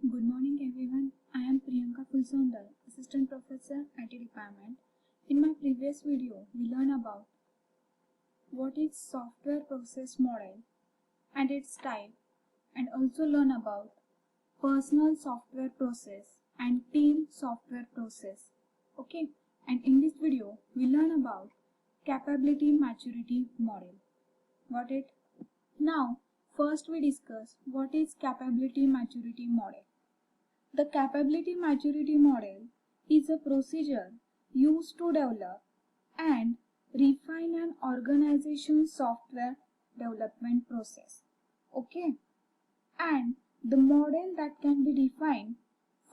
Good morning everyone. I am Priyanka Fulsondal, Assistant Professor IT Department. In my previous video, we learned about what is software process model and its type, and also learn about personal software process and team software process. Okay, and in this video, we learn about capability maturity model. Got it? Now, first we discuss what is capability maturity model. The capability maturity model is a procedure used to develop and refine an organization's software development process. Okay? And the model that can be defined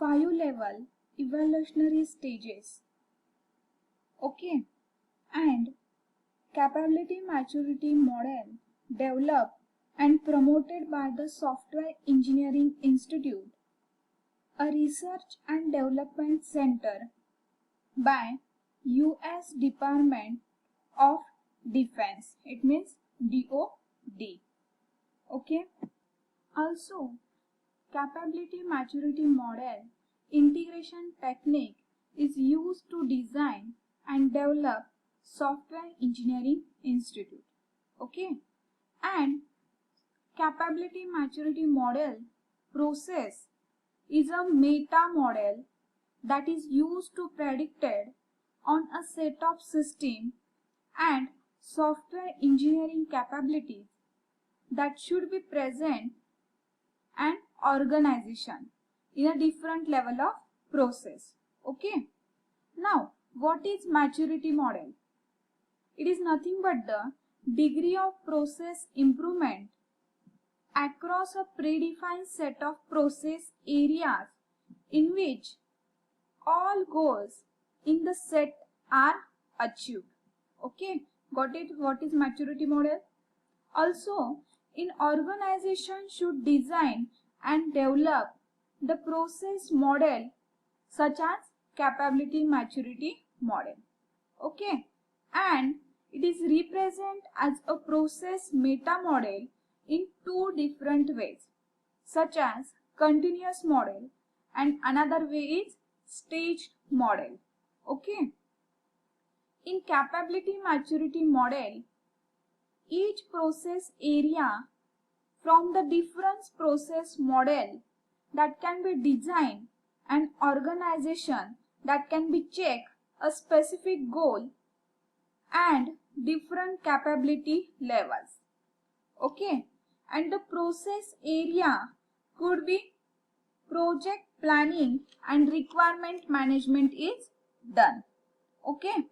5-level evolutionary stages. Okay? And capability maturity model developed and promoted by the Software Engineering Institute, a research and development center by US Department of Defense. It means DOD. Okay. Also, capability maturity model integration technique is used to design and develop Software Engineering Institute. Okay. And capability maturity model process is a meta model that is used to predict on a set of system and software engineering capabilities that should be present and organization in a different level of process. Okay. Now, what is maturity model? It is nothing but the degree of process improvement across a predefined set of process areas in which all goals in the set are achieved. Okay, got it? What is maturity model? Also, in organization should design and develop the process model such as capability maturity model. Okay, and it is represented as a process meta model in two different ways, such as continuous model, and another way is staged model. Okay. In capability maturity model, each process area from the different process model that can be designed and organization that can be checked a specific goal and different capability levels. Okay. And the process area could be project planning and requirement management is done. Okay.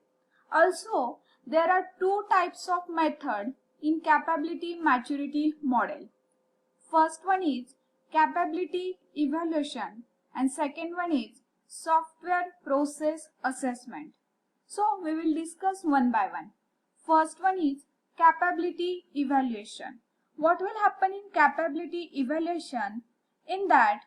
Also, there are two types of method in capability maturity model. First one is capability evaluation and second one is software process assessment. So, we will discuss one by one. First one is capability evaluation. What will happen in capability evaluation? In that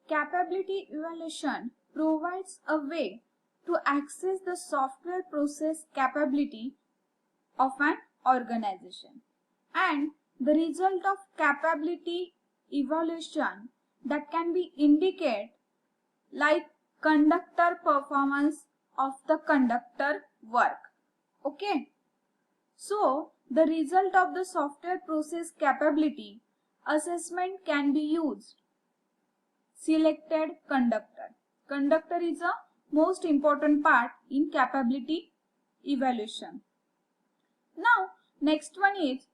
capability evaluation provides a way to access the software process capability of an organization, and the result of capability evaluation that can be indicate like conductor performance of the conductor work. Okay. So, the result of the software process capability assessment can be used. Selected conductor. Conductor is a most important part in capability evaluation. Now, next one is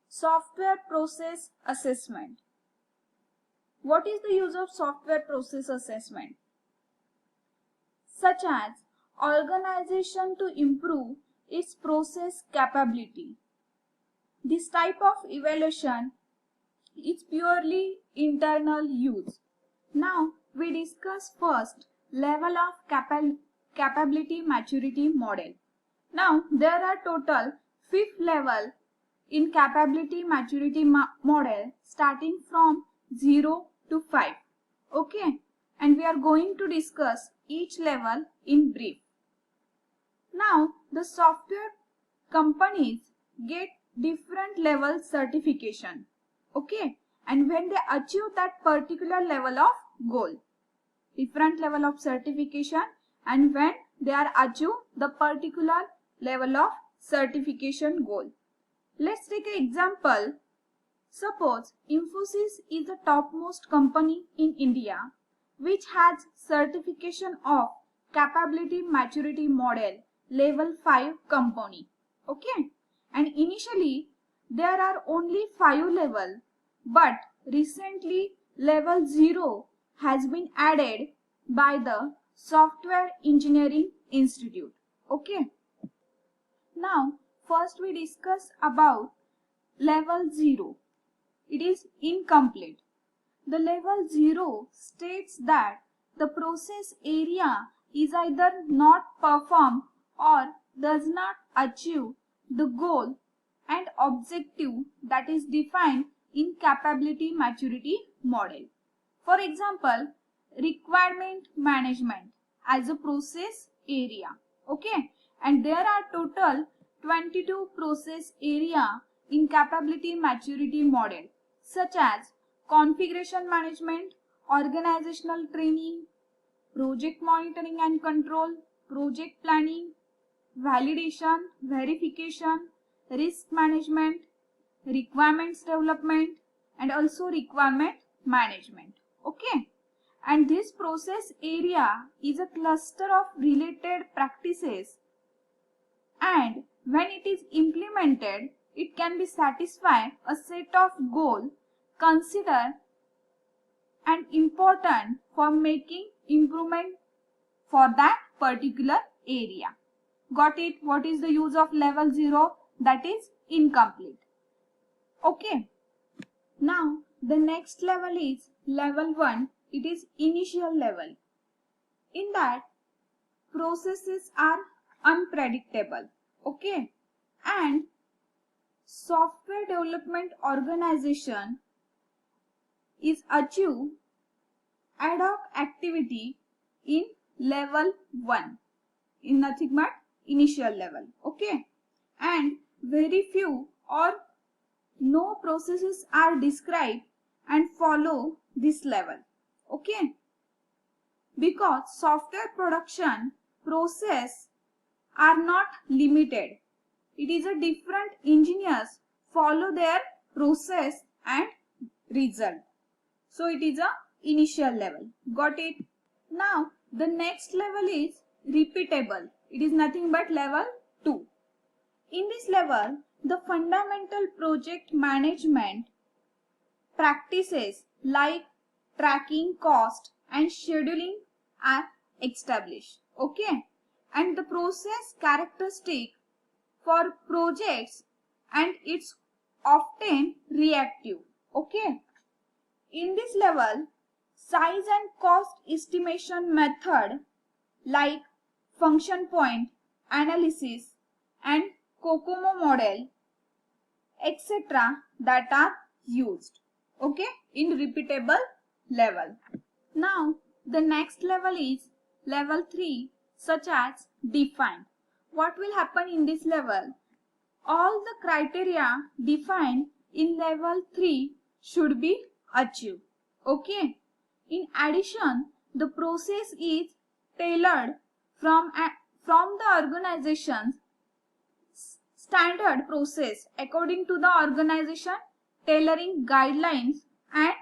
software process assessment. What is the use of software process assessment? Such as organization to improve its process capability. This type of evaluation is purely internal use. Now we discuss first level of capability maturity model. Now there are total 5 level in capability maturity model starting from 0 to 5. Okay, and we are going to discuss each level in brief. Now, the software companies get different level certification. Okay, and when they achieve that particular level of goal. Different level of certification and when they are achieve the particular level of certification goal. Let's take an example. Suppose Infosys is the topmost company in India which has certification of capability maturity model level 5 company. Okay, and initially there are only 5 level, but recently level 0 has been added by the Software Engineering Institute. Okay, now first we discuss about level 0. It is incomplete. The level 0 states that the process area is either not performed or does not achieve the goal and objective that is defined in capability maturity model. For example, requirement management as a process area. Okay, and there are total 22 process area in capability maturity model, such as configuration management, organizational training, project monitoring and control, project planning, validation, verification, risk management, requirements development, and also requirement management. Okay, and this process area is a cluster of related practices, and when it is implemented, it can be satisfy a set of goals considered and important for making improvement for that particular area. Got it? What is the use of level 0? That is incomplete. Okay. Now the next level is level 1. It is initial level. In that, processes are unpredictable. Okay, and software development organization is achieve ad hoc activity in level 1, in nothing but initial level. Okay, and very few or no processes are described and follow this level. Okay, because software production process are not limited. It is a different engineers follow their process and result. So it is a initial level. Got it? Now the next level is repeatable. It is nothing but level 2. In this level, the fundamental project management practices like tracking cost and scheduling are established. Okay, and the process characteristic for projects and it's often reactive. Okay, in this level, size and cost estimation method like function point analysis and COCOMO model etc. that are used. Okay, in repeatable level. Now the next level is level 3, such as defined. What will happen in this level? All the criteria defined in level 3 should be achieved. Okay, in addition, the process is tailored from the organization's standard process according to the organization tailoring guidelines and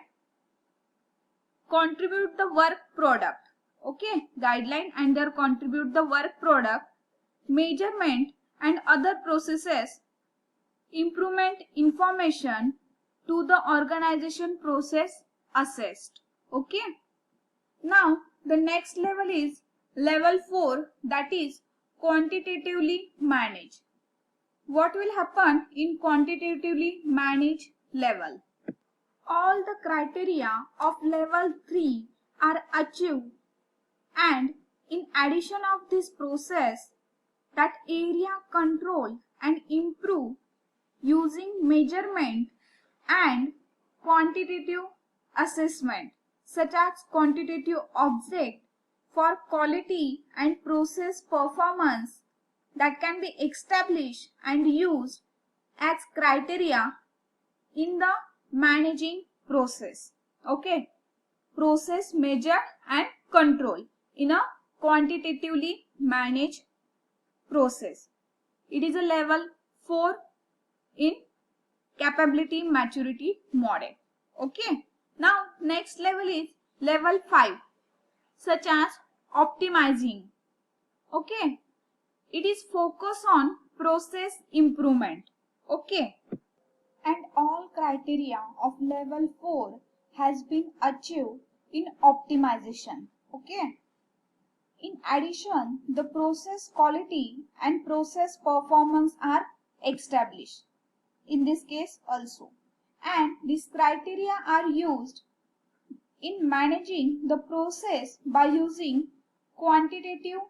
contribute the work product. Okay, guideline and their contribute the work product, measurement and other processes, improvement information to the organization process assessed. Okay, now the next level is level 4, that is quantitatively managed. What will happen in quantitatively managed level? All the criteria of level 3 are achieved, and in addition of this process, that area control and improve using measurement and quantitative assessment, such as quantitative object for quality and process performance that can be established and used as criteria in the managing process. Okay, process, measure and control in a quantitatively managed process. It is a level 4 in capability maturity model. Okay, now next level is level 5, such as optimizing. Okay, it is focus on process improvement. Okay, and all criteria of level 4 has been achieved in optimization. Okay, in addition, the process quality and process performance are established in this case also, and these criteria are used in managing the process by using quantitative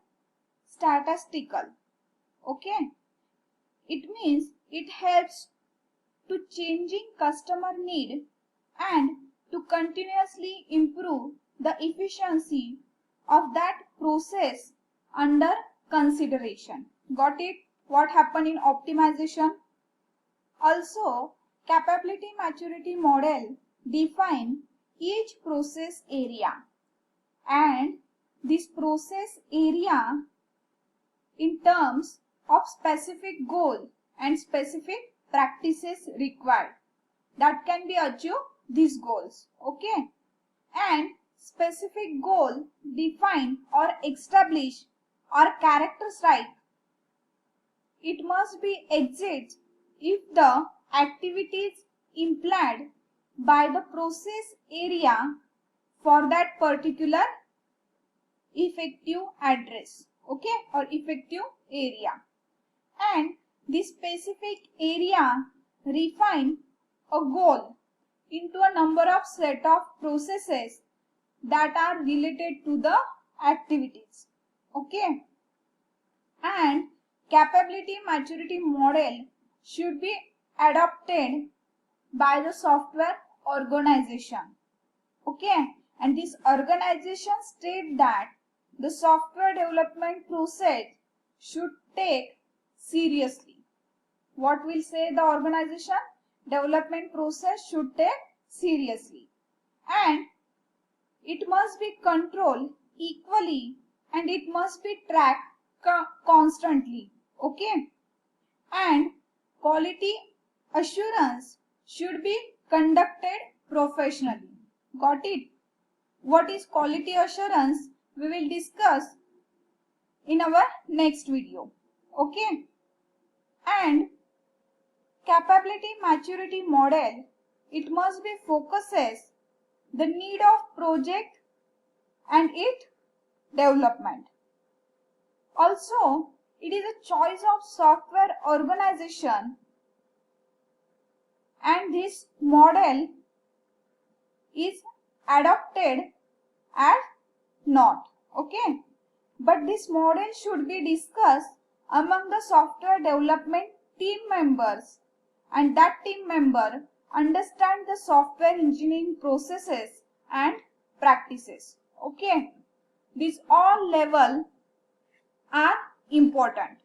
statistical. Okay, it means it helps to changing customer need and to continuously improve the efficiency of that process under consideration. Got it? What happened in optimization? Also, capability maturity model define each process area, and this process area in terms of specific goal and specific practices required that can be achieved these goals. Okay, and specific goal define or establish or characterized. It must be exit if the activities implied by the process area for that particular effective address. Okay, or effective area, and this specific area refine a goal into a number of set of processes that are related to the activities. Okay, and capability maturity model should be adopted by the software organization. Okay, and this organization state that the software development process should take seriously. What will say the organization? Development process should take seriously, and it must be controlled equally, and it must be tracked constantly. Okay, and quality assurance should be conducted professionally. Got it? What is quality assurance? We will discuss in our next video. Okay, and capability maturity model, it must be focuses the need of project and its development. Also, it is a choice of software organization, and this model is adopted as not. Okay, but this model should be discussed among the software development team members, and that team member understand the software engineering processes and practices. Okay, these all level are important,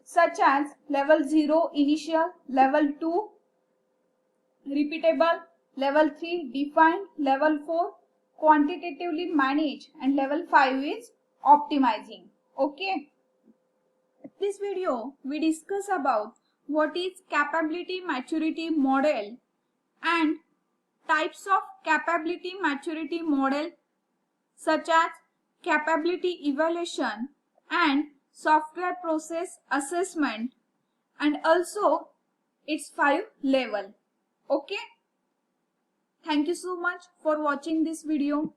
such as level 0 initial, level 2 repeatable, level 3 defined, level 4 quantitatively managed, and level 5 is optimizing. Okay, this video we discuss about what is capability maturity model and types of capability maturity model, such as capability evaluation and software process assessment, and also its 5 level. Okay, thank you so much for watching this video.